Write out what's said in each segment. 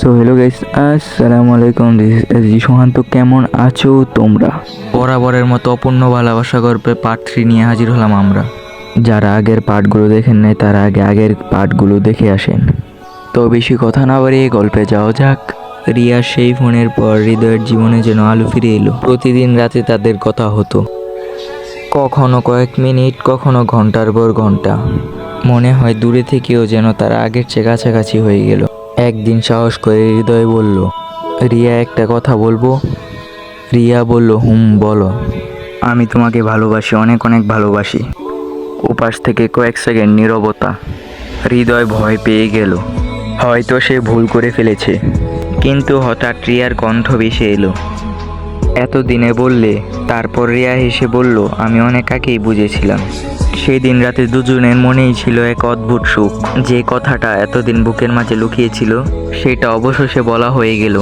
So hello guys, আসসালামু আলাইকুম। This is SG সোহান। তো কেমন আছো তোমরা? বরাবরের মতো অপূর্ণ ভালোবাসা গল্পে পার্ট 3 নিয়ে হাজির হলাম আমরা। যারা আগের পার্টগুলো দেখেন নাই তারা আগের পার্টগুলো দেখে আসেন। তো বেশি কথা না বাড়িয়ে গল্পে যাওয়া যাক। রিয়ার সেই ফোনের পর হৃদয়ের জীবনে যেন আলো ফিরে এলো। প্রতিদিন রাতে তাদের কথা হতো, কখনো কয়েক মিনিট, কখনো ঘন্টার পর ঘন্টা। মনে হয় দূরে থেকেও যেন তারা আগের চেয়ে কাছাকাছি হয়ে গেল। একদিন সাহস করে হৃদয় বলল, রিয়া একটা কথা বলবো? রিয়া বলল, বলো। আমি তোমাকে ভালোবাসি, অনেক অনেক ভালোবাসি। উপাস থেকে কয়েক সেকেন্ড নীরবতা। হৃদয় ভয় পেয়ে গেল, হয়তো সে ভুল করে ফেলেছে। কিন্তু হঠাৎ রিয়ার কণ্ঠ ভেসে এলো, এতদিনে বললে? তারপর রিয়া হেসে বলল, আমি অনেক আগেই বুঝেছিলাম। সেদিন রাতে দুজনের মনেই ছিল এক অদ্ভুত সুখ। যে কথাটা এতদিন বুকের মাঝে লুকিয়েছিল সেটা অবশেষে বলা হয়ে গেল।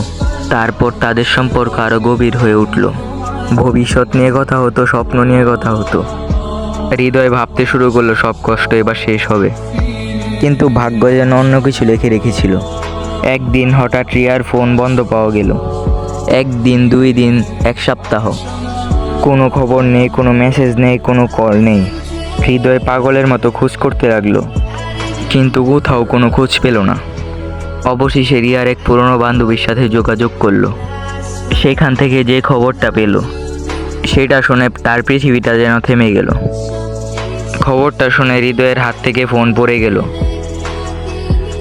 তারপর তাদের সম্পর্ক আরো গভীর হয়ে উঠল। ভবিষ্যৎ নিয়ে কথা হতো, স্বপ্ন নিয়ে কথা হতো। হৃদয় ভাবতে শুরু করলো সব কষ্ট এবার শেষ হবে। কিন্তু ভাগ্য যেন অন্য কিছু লিখে রেখেছিল। একদিন হঠাৎ রিয়ার ফোন বন্ধ পাওয়া গেল। একদিন, 2 দিন, 1 সপ্তাহ, কোনো খবর নেই, কোনো মেসেজ নেই, কোনো কল নেই। হৃদয় পাগলের মতো খোঁজ করতে লাগলো, কিন্তু কোথাও কোনো খোঁজ পেল না। অবশেষে রিয়ার এক পুরনো বান্ধবীর সাথে যোগাযোগ করলো। সেখান থেকে যে খবরটা পেল সেটা শুনে তার পৃথিবীটা যেন থেমে গেল। খবরটা শুনে হৃদয়ের হাত থেকে ফোন পড়ে গেল।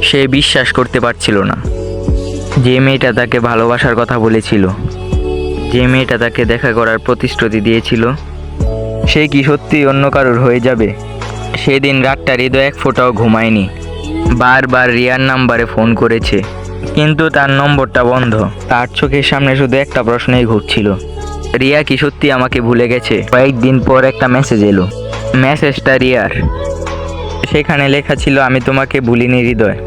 সে বিশ্বাস করতে পারছিল না। যে মেয়েটা তাকে ভালোবাসার কথা বলেছিল, যে মেয়েটা তাকে দেখা করার প্রতিশ্রুতি দিয়েছিল, সে কি সত্যি অন্য কারোর হয়ে যাবে? সেদিন রাতটা হৃদয় এক ফোঁটাও ঘুমায়নি। বারবার রিয়ার নাম্বারে ফোন করেছে, কিন্তু তার নম্বরটা বন্ধ। তার চোখের সামনে শুধু একটা প্রশ্নই ঘুরছিল, রিয়া কি সত্যি আমাকে ভুলে গেছে? কয়েকদিন পর একটা মেসেজ এলো। মেসেজটা রিয়ার। সেখানে লেখা ছিল, আমি তোমাকে ভুলিনি হৃদয়,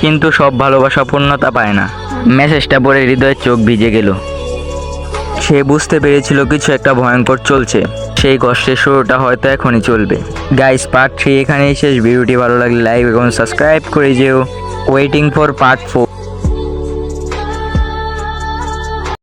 কিন্তু সব ভালোবাসা পূর্ণতা পায় না। মেসেজটা পড়ে হৃদয়ের চোখ ভিজে গেল। সে বুঝতে পেরেছিল কিছু একটা ভয়ঙ্কর চলছে। সেই কষ্টের শুরুটা হয়তো এখনই চলবে। গাইস, পার্ট 3 এখানেই শেষ। ভিডিওটি ভালো লাগলে লাইক এবং সাবস্ক্রাইব করে যেও। Waiting for part 4।